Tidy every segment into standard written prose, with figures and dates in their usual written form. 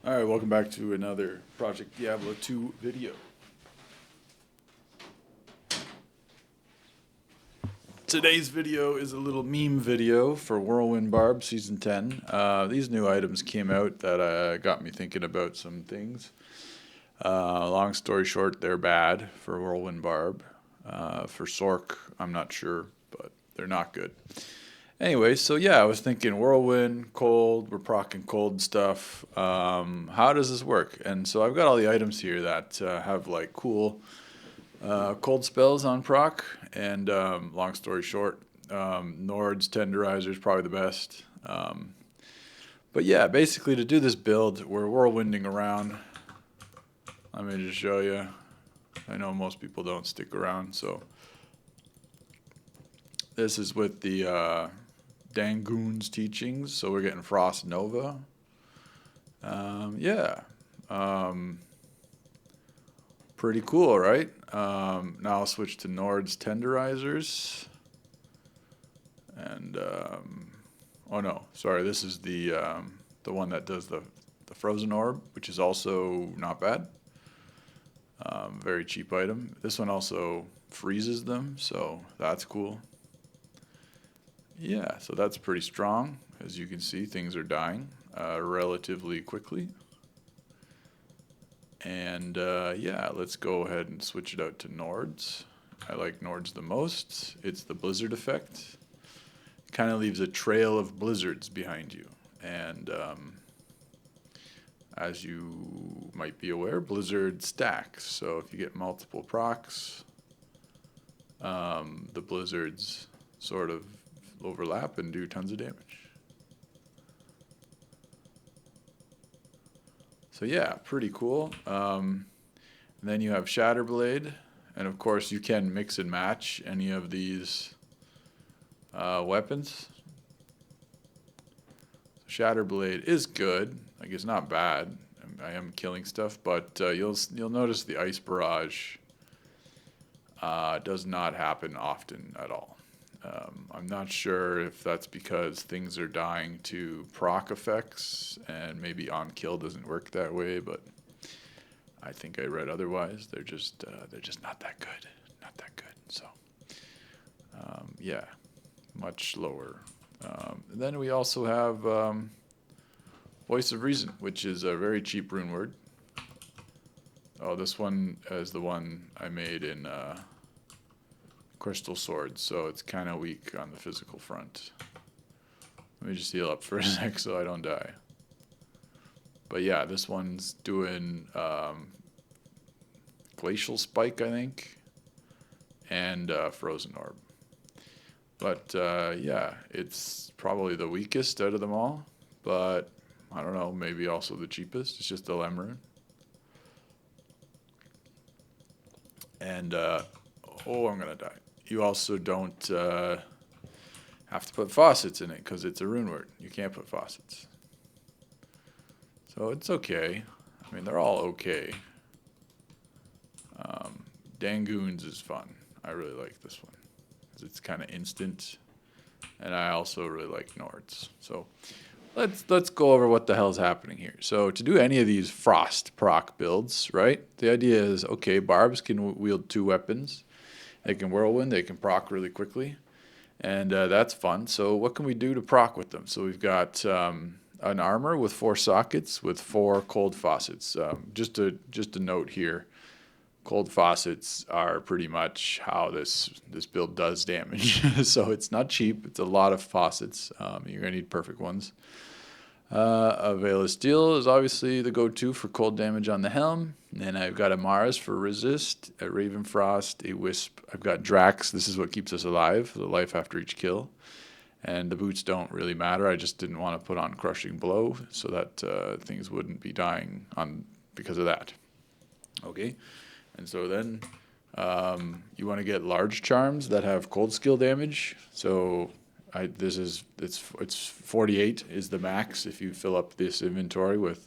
Alright, welcome back to another Project Diablo 2 video. Today's video is a little meme video for Whirlwind Barb Season 10. These new items came out that got me thinking about some things. Long story short, they're bad for Whirlwind Barb. For Sork, I'm not sure, but they're not good. Anyway, so yeah, I was thinking whirlwind, cold, we're procking cold stuff. How does this work? And so I've got all the items here that have like cool cold spells on proc. And long story short, Nord's Tenderizer is probably the best. But yeah, basically to do this build, we're whirlwinding around. Let me just show you. I know most people don't stick around, so this is with the Dangoon's teachings, so we're getting Frost Nova. Yeah, pretty cool, right? Now I'll switch to Nord's Tenderizers, and oh no, sorry, this is the one that does the Frozen Orb, which is also not bad. Very cheap item. This one also freezes them, so that's cool. Yeah, so that's pretty strong. As you can see, things are dying relatively quickly. And yeah, let's go ahead and switch it out to Nords. I like Nords the most. It's the blizzard effect. Kind of leaves a trail of blizzards behind you. And as you might be aware, blizzard stacks. So if you get multiple procs, the blizzards sort of overlap and do tons of damage. So yeah, pretty cool. Then you have Shatterblade, and of course you can mix and match any of these weapons. Shatterblade is good. Like, it's not bad. I am killing stuff, but you'll notice the ice barrage does not happen often at all. I'm not sure if that's because things are dying to proc effects and maybe on kill doesn't work that way, but I think I read otherwise. They're just not that good, not that good. So yeah, much lower. Then we also have Voice of Reason, which is a very cheap rune word. Oh, this one is the one I made in Crystal Swords, so it's kind of weak on the physical front. Let me just heal up for a sec so I don't die. But yeah, this one's doing Glacial Spike, I think, and Frozen Orb. But yeah, it's probably the weakest out of them all, but I don't know, maybe also the cheapest. It's just a Lemurine. And oh, I'm gonna die. You also don't have to put faucets in it because it's a rune word. You can't put faucets. So it's okay. I mean, they're all okay. Dangoon's is fun. I really like this one. It's kind of instant. And I also really like Nords. So let's go over what the hell's happening here. So to do any of these frost proc builds, right? The idea is, okay, barbs can wield two weapons. They can whirlwind, they can proc really quickly, and that's fun. So what can we do to proc with them? So we've got an armor with 4 sockets with 4 cold faucets. Just a note here, cold faucets are pretty much how this build does damage. So it's not cheap. It's a lot of faucets. You're gonna need perfect ones. A Veil of Steel is obviously the go-to for cold damage on the helm. And then I've got a Mars for resist, a Ravenfrost, a Wisp. I've got Drax. This is what keeps us alive, the life after each kill. And the boots don't really matter. I just didn't want to put on Crushing Blow so that things wouldn't be dying on because of that. Okay, and so then you want to get large charms that have cold skill damage. So it's 48 is the max if you fill up this inventory with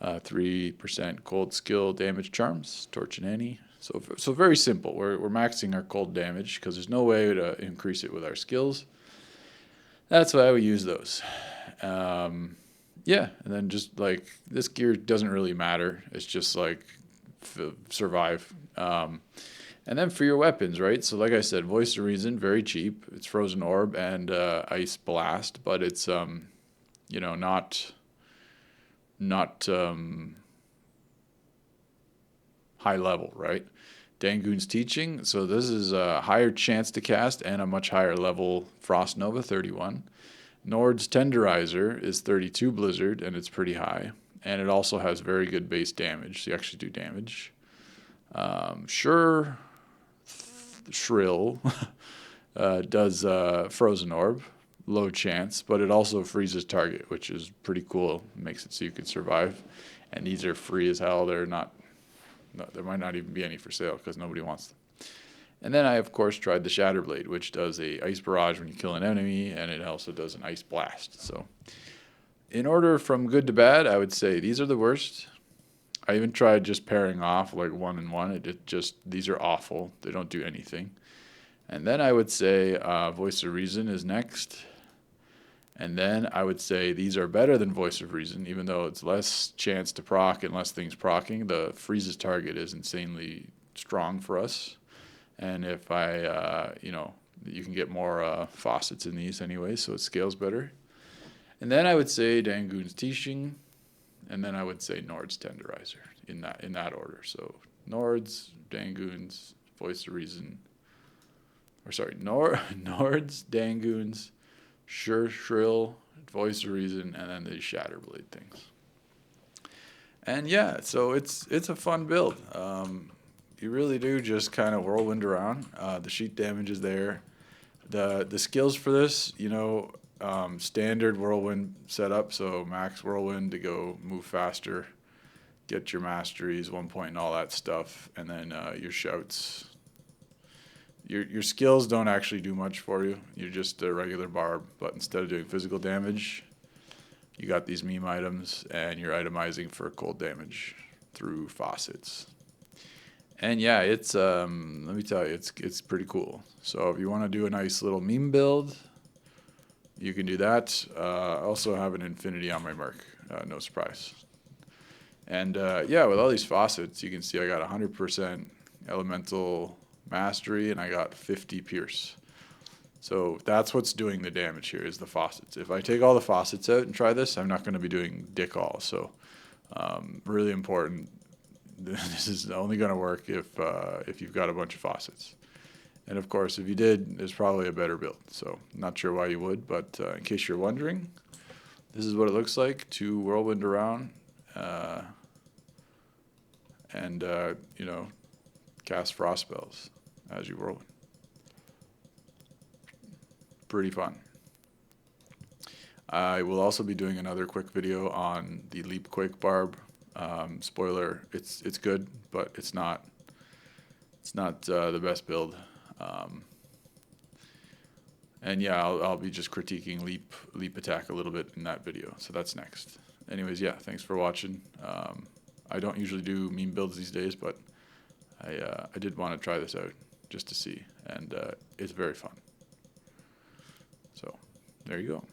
3% cold skill damage charms, Torch and Annie. So very simple. We're maxing our cold damage because there's no way to increase it with our skills. That's why we use those. yeah, and then just like this gear doesn't really matter. It's just like survive. And then for your weapons, right? So like I said, Voice of Reason, very cheap. It's Frozen Orb and Ice Blast, but it's not high level, right? Dangoon's Teaching, so this is a higher chance to cast and a much higher level Frost Nova, 31. Nord's Tenderizer is 32 Blizzard, and it's pretty high. And it also has very good base damage, so you actually do damage. Shrill does Frozen Orb, low chance, but it also freezes target, which is pretty cool. It makes it so you can survive. And these are free as hell. They're not, no, there might not even be any for sale because nobody wants them. And then I, of course, tried the Shatterblade, which does a Ice Barrage when you kill an enemy, and it also does an Ice Blast. So in order from good to bad, I would say these are the worst. I even tried just pairing off like 1 and 1. It just, these are awful. They don't do anything. And then I would say Voice of Reason is next. And then I would say these are better than Voice of Reason, even though it's less chance to proc and less things procking. The freezes target is insanely strong for us. And if you can get more faucets in these anyway, so it scales better. And then I would say Dangoon's Teaching, and then I would say Nord's Tenderizer in that order. So Nord's, Dangoon's, Voice of Reason, Nord's, Dangoon's, Shrill, Voice of Reason, and then the Shatterblade things. And yeah, so it's a fun build. You really do just kind of whirlwind around. The sheet damage is there. The skills for this, standard whirlwind setup, so max whirlwind to go move faster, get your masteries, 1 point and all that stuff, and then your shouts. Your skills don't actually do much for you. You're just a regular barb, but instead of doing physical damage, you got these meme items, and you're itemizing for cold damage through faucets. And yeah, it's let me tell you, it's pretty cool. So if you want to do a nice little meme build, you can do that. I also have an infinity on my Merc, no surprise. And yeah, with all these faucets, you can see I got 100% elemental mastery, and I got 50 pierce. So that's what's doing the damage here is the faucets. If I take all the faucets out and try this, I'm not going to be doing dick all. So really important. This is only going to work if you've got a bunch of faucets. And of course, if you did, there's probably a better build. So not sure why you would, but in case you're wondering, this is what it looks like to whirlwind around and cast frost spells as you whirlwind. Pretty fun. I will also be doing another quick video on the Leap Quake Barb. Spoiler, it's good, but it's not the best build. And yeah, I'll be just critiquing leap attack a little bit in that video. So that's next. Anyways, yeah, thanks for watching. I don't usually do meme builds these days, but I did want to try this out just to see, and it's very fun. So there you go.